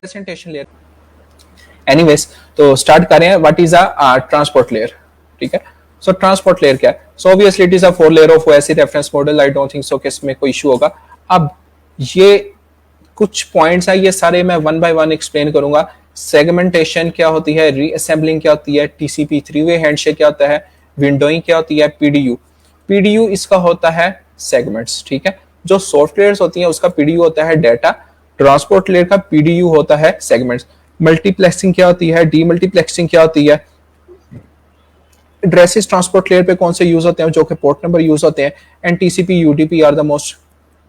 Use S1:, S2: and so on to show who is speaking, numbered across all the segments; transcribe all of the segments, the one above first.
S1: Presentation layer. Anyways, तो start करें। What is a transport layer? ठीक है, सो ट्रांसपोर्ट लेयर क्या है? So obviously it is a 4 layer of ओएसी reference model. I don't think so कि इसमें कोई इशू होगा। अब ये कुछ पॉइंट्स है, ये सारे मैं वन बाय वन एक्सप्लेन करूंगा। सेगमेंटेशन क्या होती है, रीअसेंबलिंग क्या होती है, टीसीपी थ्री वे हैंडशेक क्या होता है, विंडोइंग क्या होती है, पीडीयू। पीडीयू इसका होता है सेगमेंट्स। ठीक है, जो सॉफ्टवेयर होती है उसका पीडीयू होता है डाटा, ट्रांसपोर्ट लेयर का पीडीयू होता है सेगमेंट्स। मल्टीप्लेक्सिंग क्या होती है, डीमल्टीप्लेक्सिंग क्या होती है, एड्रेसेस ट्रांसपोर्ट लेयर पे कौन से यूज होते हैं, जो कि पोर्ट नंबर यूज होते हैं, and TCP UDP are the most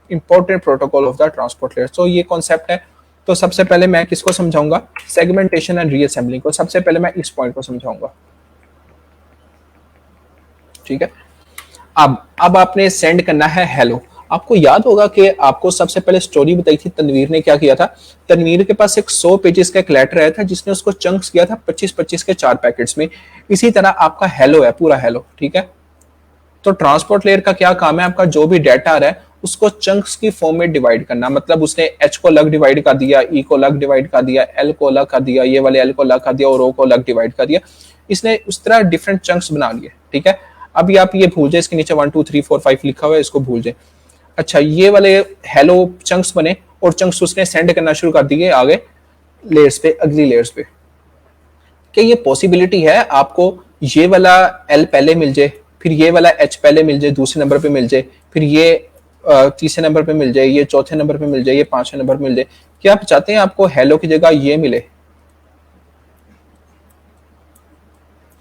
S1: important protocol of the transport layer. So ये कॉन्सेप्ट है। तो सबसे पहले मैं किसको समझाऊंगा? सेगमेंटेशन एंड रीअसेंबलिंग को। सबसे पहले मैं इस पॉइंट को समझाऊंगा। ठीक है, अब आपने सेंड करना है हेलो। आपको याद होगा कि आपको सबसे पहले स्टोरी बताई थी तनवीर ने क्या किया था। तनवीर के पास एक 100 पेजेस का एक लेटर आया था जिसने उसको चंक्स किया था 25-25 के 4 पैकेट्स में। इसी तरह आपका हेलो है, पूरा हेलो। ठीक है, तो ट्रांसपोर्ट लेयर का क्या काम है? आपका जो भी डाटा आ रहा है उसको चंक्स की फॉर्म में डिवाइड करना। मतलब उसने एच को अलग डिवाइड कर दिया, ई को अलग डिवाइड कर दिया, एल को अलग कर दिया, ये वाले एल को अलग कर दिया और ओ को अलग डिवाइड कर दिया। इसने उस तरह डिफरेंट चंक्स बना लिए। ठीक है, अभी आप ये भूल जाए, इसके नीचे 1 2 3 4 5 लिखा हुआ है, इसको भूल जाए। अच्छा, ये वाले हेलो चंक्स बने और चंक्स उसने सेंड करना शुरू कर दिए आगे लेयर्स पे, अगली लेयर्स पे। कि ये पॉसिबिलिटी है आपको ये वाला एल पहले मिल जाए, फिर ये वाला एच पहले मिल जाए, दूसरे नंबर पे मिल जाए, फिर ये तीसरे नंबर पे मिल जाए, ये चौथे नंबर पे मिल जाए, ये पांचवें नंबर पे मिल जाए। क्या आप चाहते हैं आपको हेलो की जगह ये मिले?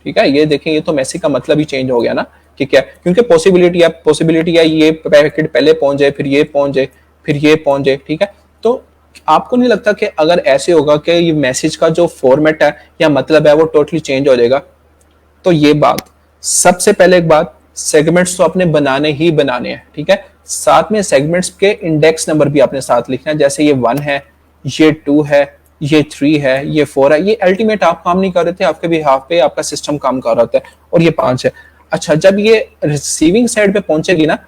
S1: ठीक है, ये देखें, ये तो मैसेज का मतलब ही चेंज हो गया ना कि क्या, क्योंकि पॉसिबिलिटी है ये पैकेट पहले पहुंच जाए, फिर ये पहुंच जाए, फिर ये पहुंच जाए। ठीक है, तो आपको नहीं लगता कि अगर ऐसे होगा कि ये मैसेज का जो फॉर्मेट है या मतलब है वो टोटली चेंज हो जाएगा? तो ये बात, सबसे पहले एक बात, सेगमेंट्स तो आपने बनाने ही बनाने हैं। ठीक है, साथ में सेगमेंट्स के इंडेक्स नंबर भी आपने साथ लिखना है। जैसे ये 1 है, ये 2 है, ये 3 है, ये 4 है। ये अल्टीमेट आप काम नहीं कर रहे थे, आपके बिहाफ पे आपका सिस्टम काम कर रहा है। और ये 5 है। अच्छा, जब ये रिसीविंग साइड पे पहुंचेगी ना,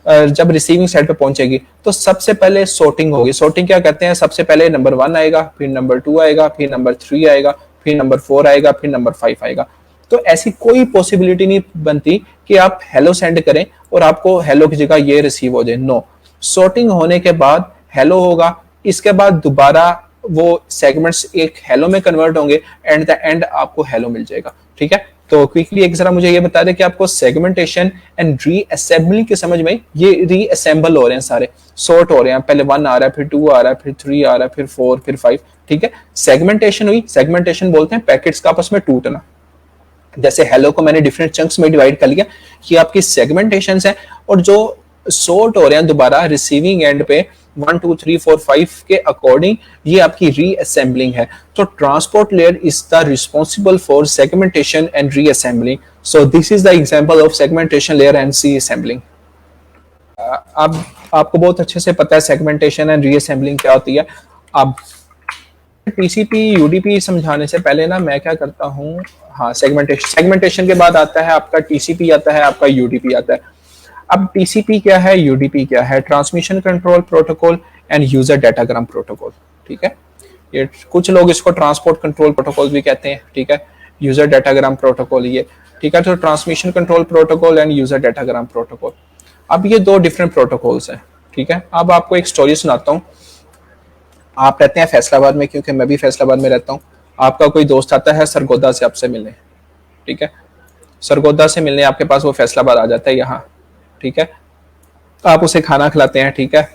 S1: जब रिसीविंग साइड पे पहुंचेगी तो सबसे पहले सॉर्टिंग होगी। सॉर्टिंग क्या कहते हैं? सबसे पहले नंबर 1 आएगा, फिर नंबर 2 आएगा, फिर नंबर 3 आएगा, फिर नंबर 4 आएगा, फिर नंबर 5 आएगा। तो ऐसी कोई पॉसिबिलिटी नहीं बनती कि आप हेलो सेंड करें और आपको हेलो की जगह ये रिसीव हो जाए। नो, सॉर्टिंग होने के बाद हेलो होगा, इसके बाद दोबारा वो सेगमेंट्स एक हेलो में कन्वर्ट होंगे, एंड द एंड आपको हेलो मिल जाएगा। ठीक है, तो क्विकली एक जरा मुझे ये बता दें कि आपको सेगमेंटेशन एंड रीअसेंबलिंग की समझ में, ये रीअसेंबल हो रहे हैं, सारे सॉर्ट हो रहे हैं। पहले 1 आ रहा है, फिर 2 आ रहा है, फिर 3 आ रहा है, फिर 4, फिर 5। ठीक है, सेगमेंटेशन हुई। सेगमेंटेशन बोलते हैं पैकेट्स का आपस में टूटना। जैसे हेलो को मैंने डिफरेंट चंक्स में डिवाइड कर लिया, ये आपकी सेगमेंटेशन है। और जो सॉर्ट हो रहे हैं दोबारा रिसीविंग एंड पे 1 2 3 4 5 के अकॉर्डिंग, ये आपकी रीअसेंबलिंग है। तो transport layer is the responsible for segmentation and reassembling. So this is the example of segmentation layer and reassembling. अब आपको बहुत अच्छे से पता है सेगमेंटेशन एंड रीअसेंबलिंग क्या होती है। अब टीसीपी यूडीपी समझाने से पहले ना मैं क्या करता हूँ, हाँ, सेगमेंटेशन के बाद आता है आपका टीसीपी, आता है आपका यूडीपी आता है। अब टीसीपी क्या है, यूडीपी क्या है? Transmission control protocol and user datagram protocol. ठीक है, ये कुछ लोग इसको ट्रांसपोर्ट कंट्रोल प्रोटोकॉल भी कहते हैं। ठीक है, यूजर डाटाग्राम प्रोटोकॉल ये। ठीक है, तो transmission control protocol and user datagram protocol, अब ये 2 डिफरेंट प्रोटोकॉल्स हैं। ठीक है, अब आपको एक स्टोरी सुनाता हूँ। आप रहते हैं फैसलाबाद में, क्योंकि मैं भी फैसलाबाद में रहता हूँ। आपका कोई दोस्त आता है सरगोदा से आपसे मिलने। ठीक है, सरगोदा से मिलने आपके पास वो फैसलाबाद आ जाता है यहाँ। ठीक है, आप उसे खाना खिलाते हैं। ठीक है,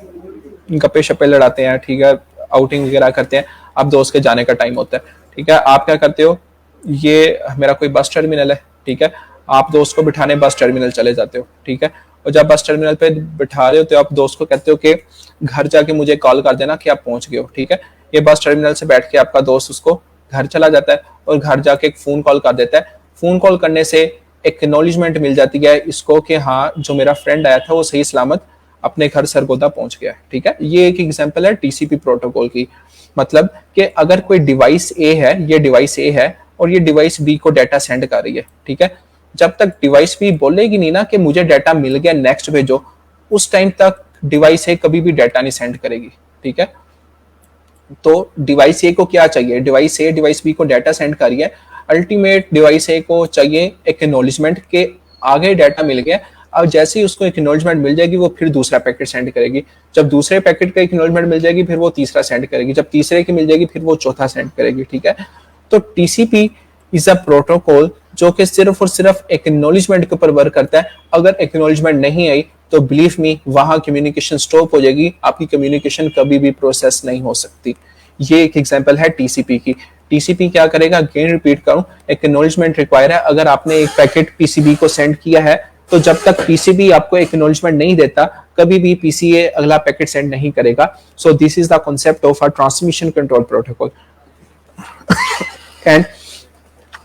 S1: गप्पे शप्पे लड़ाते हैं। ठीक है, आउटिंग वगैरह करते हैं। अब दोस्त के जाने का टाइम होता है। ठीक है, आप क्या करते हो, ये मेरा कोई बस टर्मिनल है। ठीक है, आप दोस्त को बिठाने बस टर्मिनल चले जाते हो। ठीक है, और जब बस टर्मिनल पे बिठा रहे हो तो आप दोस्त को कहते हो कि घर जाके मुझे कॉल कर देना कि आप पहुंच गए हो। ठीक है, ये बस टर्मिनल से बैठ के आपका दोस्त उसको घर चला जाता है और घर जाके एक फोन कॉल कर देता है। फोन कॉल करने से एक्नॉलेजमेंट मिल जाती है इसको कि हाँ, जो मेरा फ्रेंड आया था वो सही सलामत अपने घर सरगोदा पहुंच गया है। ठीक है, ये एक एग्जांपल है टीसीपी प्रोटोकॉल की। मतलब कि अगर कोई डिवाइस ए है, ये डिवाइस ए है और ये डिवाइस बी को डाटा सेंड कर रही है। ठीक है, जब तक डिवाइस बी बोलेगी नहीं ना कि मुझे डाटा मिल गया, नेक्स्ट भेजो, उस टाइम तक डिवाइस ए कभी भी डाटा नहीं सेंड करेगी। ठीक है, तो डिवाइस ए को क्या चाहिए, डिवाइस ए डिवाइस बी को डाटा सेंड करिए, अल्टीमेट डिवाइस ए को चाहिए एक्नॉलेजमेंट के आगे डाटा मिल गया। अब जैसे ही उसको एक्नॉलेजमेंट मिल जाएगी वो फिर दूसरा पैकेट सेंड करेगी, जब दूसरे पैकेट का एक्नॉलेजमेंट मिल जाएगी फिर वो तीसरा सेंड करेगी, जब तीसरे की मिल जाएगी फिर वो चौथा सेंड करेगी। ठीक है, तो टीसीपी इज अ प्रोटोकॉल जो कि सिर्फ और सिर्फ एक्नॉलेजमेंट के ऊपर वर्क करता है। अगर एक्नॉलेजमेंट नहीं आई तो बिलीव मी वहां कम्युनिकेशन स्टॉप हो जाएगी, आपकी कम्युनिकेशन कभी भी प्रोसेस नहीं हो सकती। ये एक एग्जांपल है टीसीपी की। टीसीपी क्या करेगा, अगेन रिपीट करूं, एक्नॉलेजमेंट रिक्वायर है। अगर आपने एक पैकेट पीसीबी को सेंड किया है तो जब तक पीसीबी आपको एक्नॉलेजमेंट नहीं देता कभी भी पीसीए अगला पैकेट सेंड नहीं करेगा। सो this is the concept of a transmission control protocol. And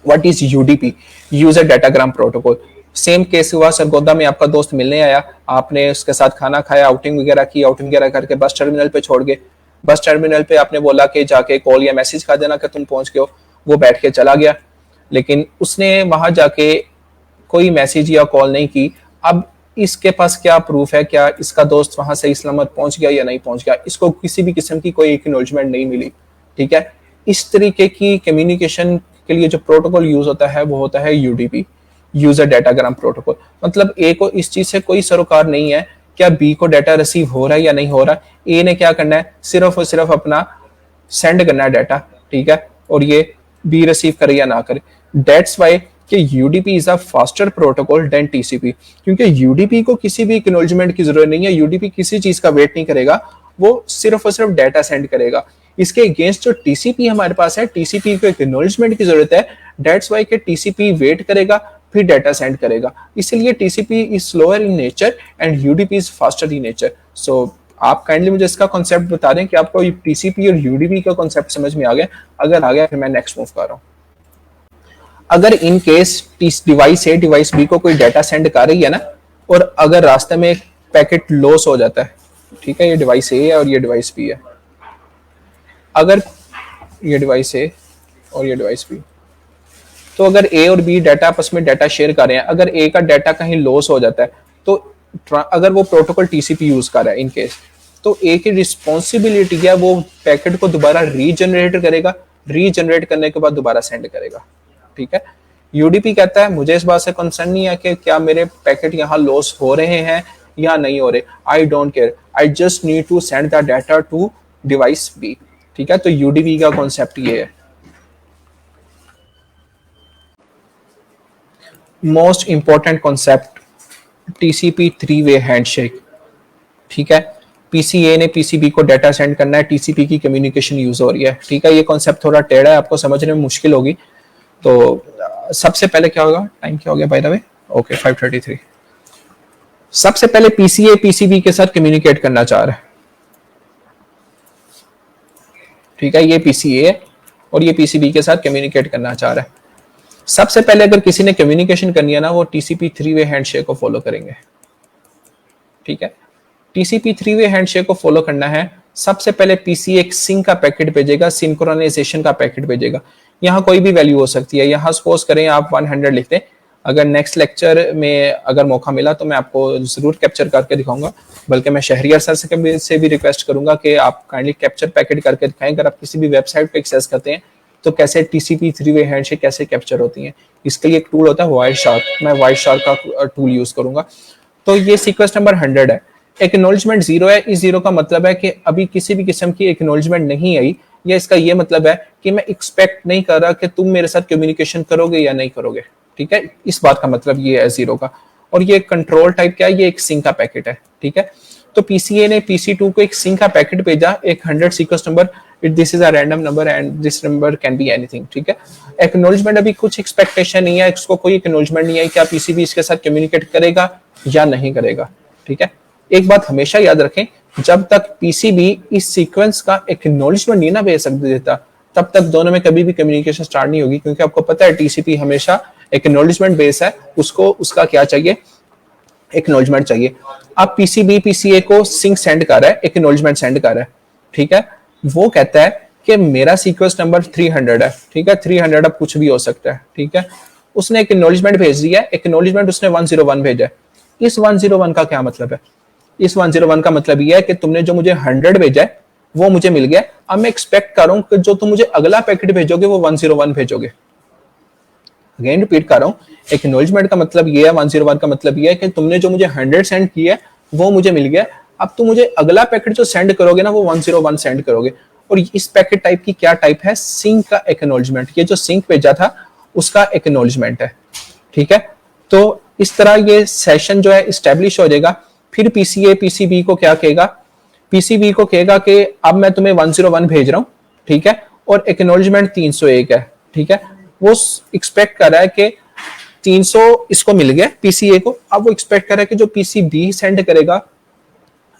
S1: what is UDP, user datagram protocol. Same case हुआ, सरगोदा में आपका दोस्त मिलने आया, आपने उसके साथ खाना खाया, आउटिंग वगैरह की, आउटिंग वगैरह करके बस टर्मिनल पे छोड़ गए। बस टर्मिनल पे आपने बोला कि जाके कॉल या मैसेज कर देना कि तुम पहुंच गए हो। वो बैठ के चला गया, लेकिन उसने वहां जाके कोई मैसेज या कॉल नहीं की। अब इसके पास क्या प्रूफ है, क्या इसका दोस्त वहां से सलामत पहुंच गया या नहीं पहुंच गया? इसको किसी भी किस्म की कोई एक्नॉलेजमेंट नहीं मिली। ठीक है, इस तरीके की कम्युनिकेशन के लिए जो प्रोटोकॉल यूज होता है वो होता है यूडीपी, यूजर डाटाग्राम प्रोटोकॉल। मतलब ए को इस चीज से कोई सरोकार नहीं है क्या बी को डाटा रिसीव हो रहा है या नहीं हो रहा। ए ने क्या करना है, सिर्फ और सिर्फ अपना सेंड करना है डाटा। ठीक है, और ये बी रिसीव करे या ना करे। दैट्स वाई कि UDP is a faster protocol than TCP, क्योंकि यूडीपी को किसी भी एक्नॉलेजमेंट की जरूरत नहीं है। यूडीपी किसी चीज का वेट नहीं करेगा, वो सिर्फ और सिर्फ डाटा सेंड करेगा। इसके अगेंस्ट जो टीसीपी हमारे पास है, टीसीपी को एक्नॉलेजमेंट की जरूरत है। दैट्स वाई कि टीसीपी वेट करेगा फिर डाटा सेंड करेगा। इसलिए TCP is slower in nature and UDP is faster in nature. So आप काइंडली मुझे इसका कॉन्सेप्ट बता दें कि आपको टीसीपी और यूडीपी का कॉन्सेप्ट समझ में आ गया। अगर आ गया फिर मैं नेक्स्ट मूव कर रहा हूं। अगर in case device A device B को कोई डाटा सेंड कर रही है ना, और अगर रास्ते में एक पैकेट लॉस हो जाता है, ठीक है, ये डिवाइस ए है और ये डिवाइस बी है। अगर ये डिवाइस ए और ये डिवाइस बी, तो अगर ए और बी डाटा आपस में डाटा शेयर कर रहे हैं, अगर ए का डाटा कहीं लॉस हो जाता है तो अगर वो प्रोटोकॉल टीसीपी यूज कर रहा है इन केस, तो ए की रिस्पॉन्सिबिलिटी है वो पैकेट को दोबारा रीजनरेट करेगा, रीजनरेट करने के बाद दोबारा सेंड करेगा। ठीक है, यूडीपी कहता है मुझे इस बात से कंसर्न नहीं है कि क्या मेरे पैकेट यहाँ लॉस हो रहे हैं या नहीं हो रहे। I don't care, I just need to send the data to device B. ठीक है, तो यूडीपी का कॉन्सेप्ट ये है। मोस्ट इंपॉर्टेंट कॉन्सेप्ट टीसीपी 3-वे हैंडशेक। ठीक है, पीसीए ने पीसीबी को डाटा सेंड करना है, टीसीपी की कम्युनिकेशन यूज हो रही है। ठीक है, ये कॉन्सेप्ट थोड़ा टेढ़ा है, आपको समझने में मुश्किल होगी। तो सबसे पहले क्या होगा, टाइम क्या हो गया बाय द वे, ओके 5:33। सबसे पहले पीसीए पीसीबी के साथ कम्युनिकेट करना चाह रहा है। ठीक है, ये पीसीए है और ये पीसीबी के साथ कम्युनिकेट करना चाह रहा है। सबसे पहले अगर किसी ने कम्युनिकेशन करनी है ना, वो टीसीपी 3-वे हैंडशेक को फॉलो करेंगे। ठीक है, टीसीपी 3-वे हैंडशेक को फॉलो करना है। सबसे पहले पीसीए एक सिंक का पैकेट भेजेगा, सिंक्रोनाइजेशन का पैकेट भेजेगा। यहाँ कोई भी वैल्यू हो सकती है। यहाँ सपोज करें आप 100 लिखते हैं, अगर नेक्स्ट लेक्चर में अगर मौका मिला तो मैं आपको जरूर कैप्चर करके दिखाऊंगा, बल्कि मैं शहरियार सर से भी रिक्वेस्ट करूंगा कि आप काइंडली कैप्चर पैकेट करके दिखाएं। अगर आप किसी भी वेबसाइट पे एक्सेस करते हैं तो कैसे टीसीपी 3-वे हैंडशेक कैसे कैप्चर होती हैं, इसके लिए एक टूल होता है वाइल्ड शार्क। मैं वाइल्ड शार्क का टूल यूज करूंगा। तो ये सीक्वेंस नंबर 100 है। एक्नॉलेजमेंट 0 है। इस 0 का मतलब है कि अभी किसी भी किस्म की एक्नॉलेजमेंट नहीं आई, या इसका ये मतलब है कि मैं एक्सपेक्ट नहीं कर रहा कि तुम मेरे साथ कम्युनिकेशन करोगे या नहीं करोगे। ठीक है, इस बात का मतलब ये है 0 का। और ये कंट्रोल टाइप क्या है, ये एक सिंक का पैकेट है। ठीक है, तो पीसीए ने पीसी2 को एक सिंक का पैकेट भेजा, एक 100 sequence number, this is a random number and this number can be anything. ठीक है, एक्नॉलेजमेंट अभी कुछ एक्सपेक्टेशन नहीं है, इसको कोई एक्नॉलेजमेंट नहीं है क्या पीसीबी इसके साथ कम्युनिकेट करेगा या नहीं करेगा। ठीक है, एक बात हमेशा याद रखें, जब तक पीसीबी इस सीक्वेंस का एक्नॉलेजमेंट नहीं ना भेज देता, तब तक दोनों में कभी भी कम्युनिकेशन स्टार्ट नहीं होगी, क्योंकि आपको पता है टीसीपी हमेशा एक्नॉलेजमेंट बेस है, उसको उसका क्या चाहिए, एक्नॉलेजमेंट चाहिए। अब पीसीबी पीसीए को सिंक सेंड कर रहा है, एक्नॉलेजमेंट सेंड कर रहा है। ठीक है, वो कहता है कि मेरा सीक्वेंस नंबर 300 है। ठीक है, 300 अब कुछ भी हो सकता है। ठीक है, उसने एक एक्नॉलेजमेंट भेज दिया है, एक्नॉलेजमेंट उसने 101 भेजा है। इस 101 का क्या मतलब है, इस 101 का मतलब ये है कि तुमने जो मुझे 100 भेजा है वो मुझे मिल गया। अब मैं एक्सपेक्ट कर रहा हूं कि जो तुम मुझे अगला पैकेट भेजोगे वो 101 भेजोगे। अगेन रिपीट कर रहा हूं, एक्नॉलेजमेंट का मतलब ये है, 101 का मतलब ये है कि तुमने जो मुझे 100 सेंड किया वो मुझे मिल गया। अब तुम मुझे अगला पैकेट जो सेंड करोगे ना वो 101 सेंड करोगे। और इस पैकेट टाइप की क्या टाइप है? सिंक का एक्नॉलेजमेंट। ये जो सिंक भेजा था उसका एक्नॉलेजमेंट है, ठीक है। तो इस तरह ये सेशन जो है इस्टेब्लिश हो जाएगा। फिर पीसीए पीसीबी को क्या कहेगा? पीसीबी को कहेगा कि अब मैं तुम्हें 101 भेज रहा हूं, ठीक है, और एक्नॉलेजमेंट 301 है, ठीक है। वो एक्सपेक्ट कर रहा है कि 300 इसको मिल गया पीसीए को। अब वो एक्सपेक्ट कर रहा है कि जो पीसीबी सेंड करेगा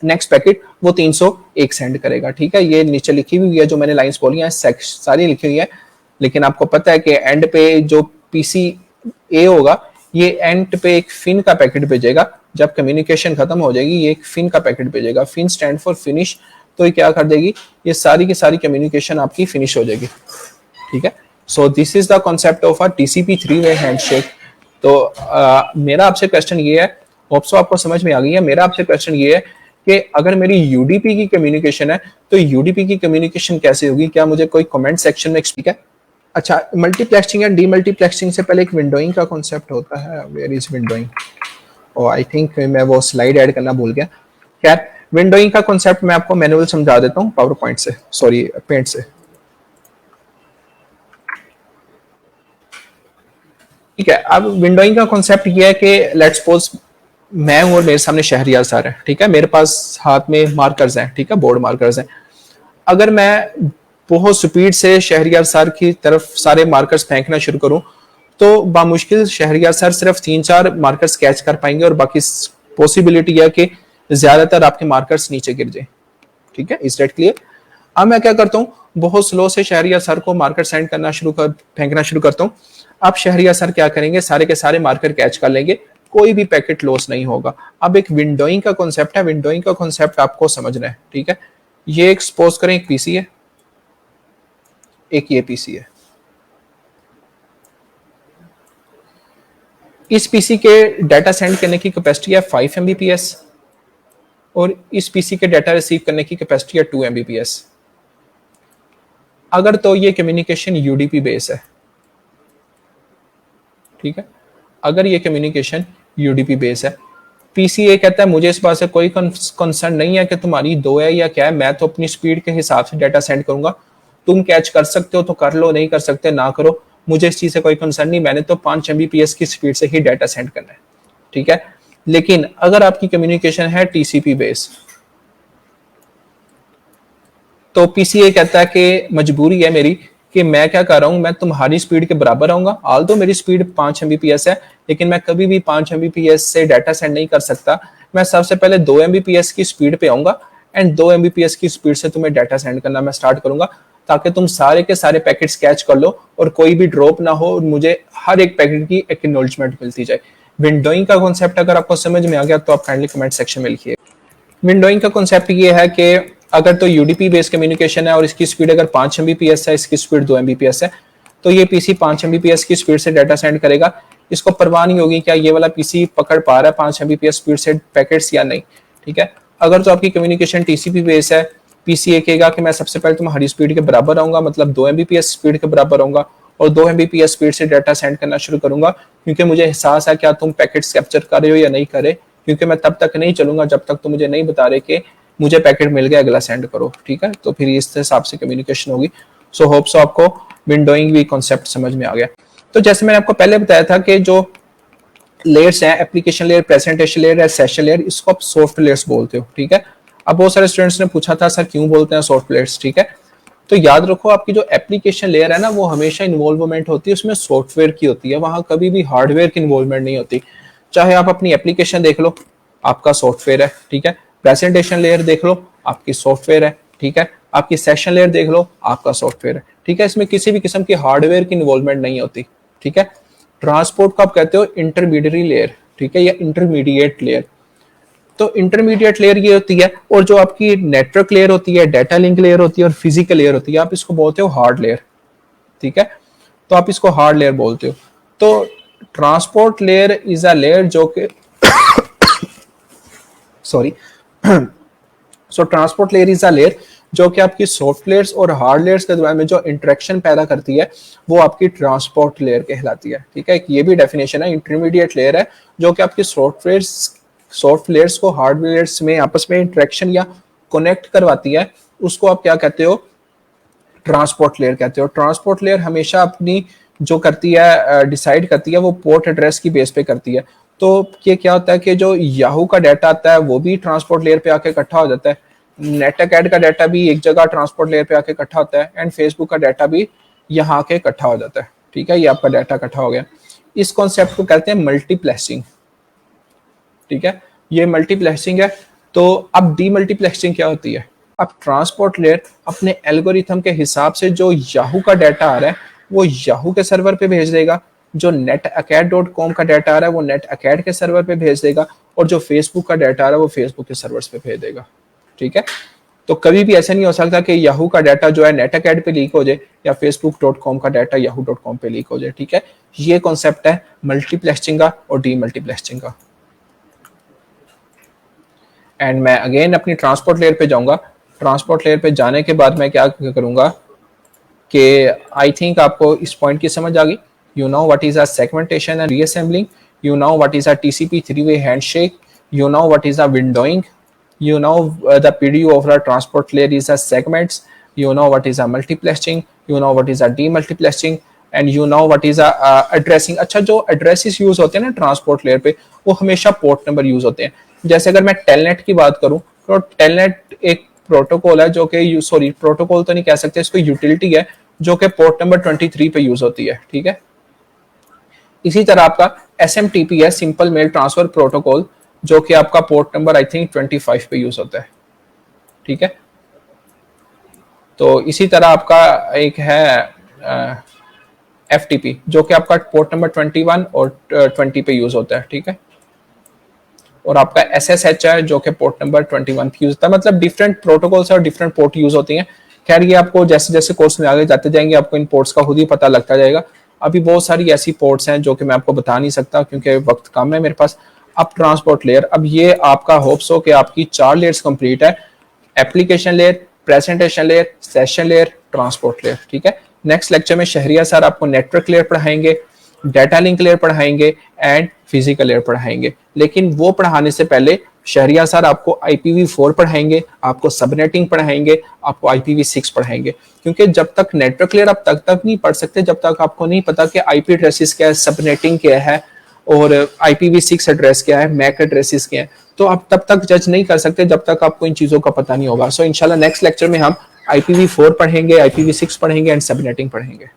S1: नेक्स्ट पैकेट वो 301 सेंड करेगा, ठीक है। ये नीचे लिखी हुई है जो मैंने लाइंस बोली हैं, सारी लिखी हुई है। लेकिन आपको पता है कि एंड पे जो पीसी ए होगा ये एंड पे एक फिन का पैकेट भेजेगा। जब कम्युनिकेशन खत्म हो जाएगी ये एक फिन का पैकेट भेजेगा। FIN stands for finish. तो ये क्या कर देगी? ये सारी की सारी कम्युनिकेशन आपकी फिनिश हो जाएगी, ठीक है। So this is the concept of a TCP 3-वे हैंडशेक। तो मेरा आपसे क्वेश्चन ये है, होप सो आपको समझ में आ गई है। मेरा आपसे क्वेश्चन ये है कि अगर मेरी यूडीपी की कम्युनिकेशन है तो यूडीपी की कम्युनिकेशन कैसे होगी? क्या मुझे कोई कमेंट सेक्शन में एक्सप्लेन है? अच्छा, मल्टीप्लेक्सिंग या डीमल्टीप्लेक्सिंग से पहले एक विंडोइंग का कॉन्सेप्ट होता है। Where is windowing? Oh I think मैं वो स्लाइड ऐड करना भूल गया। खैर, विंडोइंग का कॉन्सेप्ट मैं आपको मैनुअल समझा देता हूँ पावर पॉइंट से, सॉरी पेंट से, ठीक है। अब विंडोइंग का कॉन्सेप्ट ये है कि लेट्स सपोज मैं हूं और मेरे सामने शहरियार सर है, ठीक है। मेरे पास हाथ में मार्कर्स हैं, ठीक है, बोर्ड मार्कर्स हैं। अगर मैं बहुत स्पीड से शहरियार सर की तरफ सारे मार्कर्स फेंकना शुरू करूं तो बामुश्किल शहरियार सर सिर्फ 3-4 मार्कर्स कैच कर पाएंगे और बाकी पॉसिबिलिटी है कि ज्यादातर आपके मार्कर्स नीचे गिर जाए, ठीक है। Is that clear? अब मैं क्या करता हूँ, बहुत स्लो से शहरियार सर को मार्कर सेंड करना फेंकना शुरू करता हूँ। अब शहरियार सर क्या करेंगे? सारे के सारे मार्कर कैच कर लेंगे, कोई भी पैकेट लॉस नहीं होगा। अब एक विंडोइंग का कॉन्सेप्ट है, विंडोइंग का कॉन्सेप्ट आपको समझना है, ठीक है। ये एक सपोज करें एक पीसी है, एक ये पीसी है। इस पीसी के डाटा सेंड करने की कैपेसिटी है 5 MBPS और इस पीसी के डाटा रिसीव करने की कैपेसिटी है 2 MBPS। अगर तो ये कम्युनिकेशन यूडीपी बेस है, ठीक है। अगर ये कम्युनिकेशन यूडीपी बेस है, पीसीए कहता है मुझे इस बात से कोई कंसर्न नहीं है कि तुम्हारी 2 है या क्या है, मैं तो अपनी स्पीड के हिसाब से डाटा सेंड करूंगा। तुम कैच कर सकते हो तो कर लो, नहीं कर सकते ना करो, मुझे इस चीज से कोई कंसर्न नहीं, मैंने तो 5 MBPS की स्पीड से ही डाटा सेंड करना है, ठीक है। लेकिन अगर आपकी कम्युनिकेशन है टीसीपी बेस तो पीसीए कहता है कि मजबूरी है मेरी कि मैं क्या कर रहा हूं, मैं तुम्हारी स्पीड के बराबर आऊंगा। आल तो मेरी स्पीड 5 MBPS है लेकिन मैं कभी भी 5 MBPS से डाटा सेंड नहीं कर सकता। मैं सबसे पहले 2 MBPS की स्पीड पे आऊंगा एंड 2 MBPS की स्पीड से तुम्हें डाटा सेंड करना मैं स्टार्ट करूंगा ताकि तुम सारे के सारे पैकेट्स कैच कर लो और कोई भी ड्रॉप ना हो और मुझे हर एक पैकेट की एक्नॉलेजमेंट मिलती जाए। विंडोइंग का कॉन्सेप्ट अगर आपको समझ में आ गया तो आप काइंडली कमेंट सेक्शन में लिखिए। विंडोइंग का कॉन्सेप्ट ये है कि अगर तो यूडीपी बेस्ड कम्युनिकेशन है और इसकी स्पीड अगर 5 MBPS है, इसकी स्पीड 2 MBPS है, तो ये पीसी 5 MBPS की स्पीड से डाटा सेंड करेगा। इसको परवाह नहीं होगी क्या ये वाला पीसी पकड़ पा रहा है 5 MBPS स्पीड से पैकेट्स या नहीं, ठीक है। अगर तो आपकी कम्युनिकेशन टीसीपी बेस है, पीसीए कहेगा कि मैं सबसे पहले तुम्हारी स्पीड के बराबर आऊंगा, मतलब 2 MBPS स्पीड के बराबर आऊंगा और 2 MBPS स्पीड से डाटा सेंड करना शुरू करूंगा क्योंकि मुझे एहसास है क्या तुम पैकेट्स कैप्चर कर रहे हो या नहीं करे, क्योंकि मैं तब तक नहीं चलूंगा जब तक तुम मुझे नहीं बता रहे कि मुझे पैकेट मिल गया, अगला सेंड करो, ठीक है। तो फिर इस हिसाब से कम्युनिकेशन होगी। सो होप सो आपको विंडोइंग भी कॉन्सेप्ट समझ में आ गया। तो जैसे मैंने आपको पहले बताया था कि जो लेयर्स हैं, एप्लीकेशन लेयर, प्रेजेंटेशन लेयर या सेशन लेयर, इसको आप सॉफ्ट लेयर्स बोलते हो, ठीक है। अब बहुत सारे स्टूडेंट्स ने पूछा था सर क्यों बोलते हैं सॉफ्ट लेयर्स, ठीक है। तो याद रखो आपकी जो एप्लीकेशन लेयर है ना वो हमेशा इन्वॉल्वमेंट होती है उसमें सॉफ्टवेयर की होती है, वहां कभी भी हार्डवेयर की इन्वॉल्वमेंट नहीं होती। चाहे आप अपनी एप्लीकेशन देख लो आपका सॉफ्टवेयर है, ठीक है। प्रेजेंटेशन लेयर देख लो आपकी सॉफ्टवेयर है, ठीक है। आपकी सेशन लेयर देख लो आपका सॉफ्टवेयर है, ठीक है। इसमें किसी भी किस्म की हार्डवेयर की इन्वॉल्वमेंट नहीं होती, ठीक है। ट्रांसपोर्ट को आप कहते हो इंटरमीडिएटरी लेयर, ठीक है, या इंटरमीडिएट लेयर। तो इंटरमीडिएट लेयर ये होती है और जो आपकी नेटवर्क लेयर होती है, डाटा लिंक लेयर होती है और फिजिकल लेयर होती है, आप इसको बोलते हो हार्ड लेयर, ठीक है। तो आप इसको हार्ड लेयर बोलते हो। तो transport layer is a layer जो कि sorry so transport layer is a layer जो कि आपकी सॉफ्ट लेयर्स और हार्ड लेयर्स के दरमियान में जो इंटरेक्शन पैदा करती है वो आपकी ट्रांसपोर्ट लेयर कहलाती है। ठीक है, ये भी डेफिनेशन है, इंटरमीडिएट लेयर है जो कि आपकी सॉफ्ट लेयर्स को हार्ड लेयर्स में आपस में इंटरेक्शन या कनेक्ट करवाती है, उसको आप क्या कहते हो, ट्रांसपोर्ट लेयर कहते हो। ट्रांसपोर्ट लेयर हमेशा अपनी जो करती है डिसाइड करती है वो पोर्ट एड्रेस की बेस पे करती है। तो ये क्या होता है कि जो याहू का डाटा आता है वो भी ट्रांसपोर्ट लेयर पे आके इकट्ठा हो जाता है, नेटअकैड का डाटा भी एक जगह ट्रांसपोर्ट लेयर पे आके इकट्ठा होता है, एंड फेसबुक का डाटा भी यहाँ आके इकट्ठा हो जाता है। ठीक है, ये आपका डाटा इकट्ठा हो गया। इस कॉन्सेप्ट को कहते हैं मल्टीप्लेक्सिंग। ठीक है, ये मल्टीप्लेक्सिंग है। तो अब डीमल्टीप्लेक्सिंग क्या होती है? अब ट्रांसपोर्ट लेयर अपने एल्गोरिथम के हिसाब से जो याहू का डाटा आ रहा है वो याहू के सर्वर पे भेज देगा, जो netacad.com का डाटा आ रहा है वो netacad के सर्वर पे भेज देगा, और जो फेसबुक का डाटा आ रहा है वो फेसबुक के सर्वर्स पे भेज देगा। ठीक है, तो कभी भी ऐसा नहीं हो सकता कि याहू का डाटा जो है netacad पे लीक हो जाए या facebook.com का डाटा yahoo.com पे लीक हो जाए। ठीक है, ये कॉन्सेप्ट है मल्टीप्लेक्सिंग का और डीमल्टीप्लेक्सिंग का। एंड मैं अगेन अपनी ट्रांसपोर्ट लेयर पे जाऊंगा। ट्रांसपोर्ट लेयर पे जाने के बाद मैं क्या करूंगा कि आई थिंक आपको इस पॉइंट की समझ आ गई। You know what is a segmentation and reassembling, you know what is a TCP three way handshake, you know what is a windowing, you know the PDU of the transport layer is a segments, you know what is a multiplexing, you know what is a demultiplexing, and you know what is a addressing। अच्छा, जो addresses use होते हैं ना transport layer पे वो हमेशा port number use होते हैं। जैसे अगर मैं टेलनेट की बात करूं तो टेलनेट एक प्रोटोकॉल है जो कि सॉरी प्रोटोकॉल तो नहीं कह सकते, इसको यूटिलिटी है जो कि पोर्ट नंबर 23 पे यूज होती है। ठीक है, इसी तरह आपका SMTP है, सिंपल मेल ट्रांसफर प्रोटोकॉल, जो कि आपका पोर्ट नंबर आई थिंक 25 पे यूज होता है। ठीक है, तो इसी तरह आपका एक है FTP जो कि आपका पोर्ट नंबर 21 और 20 पे यूज होता है। ठीक है, और आपका SSH है जो कि पोर्ट नंबर 21 पे यूज होता है। मतलब डिफरेंट प्रोटोकॉल्स और डिफरेंट पोर्ट यूज होती हैं। खैर, ये आपको जैसे जैसे कोर्स में आगे जाते जाएंगे आपको इन पोर्ट्स का खुद ही पता लगता जाएगा। अभी बहुत सारी ऐसी पोर्ट्स हैं जो कि मैं आपको बता नहीं सकता क्योंकि वक्त कम है मेरे पास। अब ट्रांसपोर्ट लेयर, अब ये आपका होप्स हो कि आपकी 4 लेयर्स कंप्लीट है, application layer, presentation layer, session layer, transport layer. ठीक है, नेक्स्ट लेक्चर में शहरिया सर आपको नेटवर्क लेयर पढ़ाएंगे, डाटा लिंक लेयर पढ़ाएंगे एंड फिजिकल लेयर पढ़ाएंगे। लेकिन वो पढ़ाने से पहले शहरिया सर आपको IPv4 पढ़ाएंगे, आपको सबनेटिंग पढ़ाएंगे, आपको IPv6 पढ़ाएंगे, क्योंकि जब तक नेटवर्क लेयर आप तक नहीं पढ़ सकते जब तक आपको नहीं पता कि IP एड्रेसेस क्या है, सबनेटिंग क्या है और IPv6 एड्रेस क्या है, मैक एड्रेसेस क्या है। तो आप तब तक जज नहीं कर सकते जब तक आपको इन चीजों का पता नहीं होगा। सो इंशाल्लाह नेक्स्ट लेक्चर में हम IPv4 पढ़ेंगे, IPv6 पढ़ेंगे एंड सबनेटिंग पढ़ेंगे।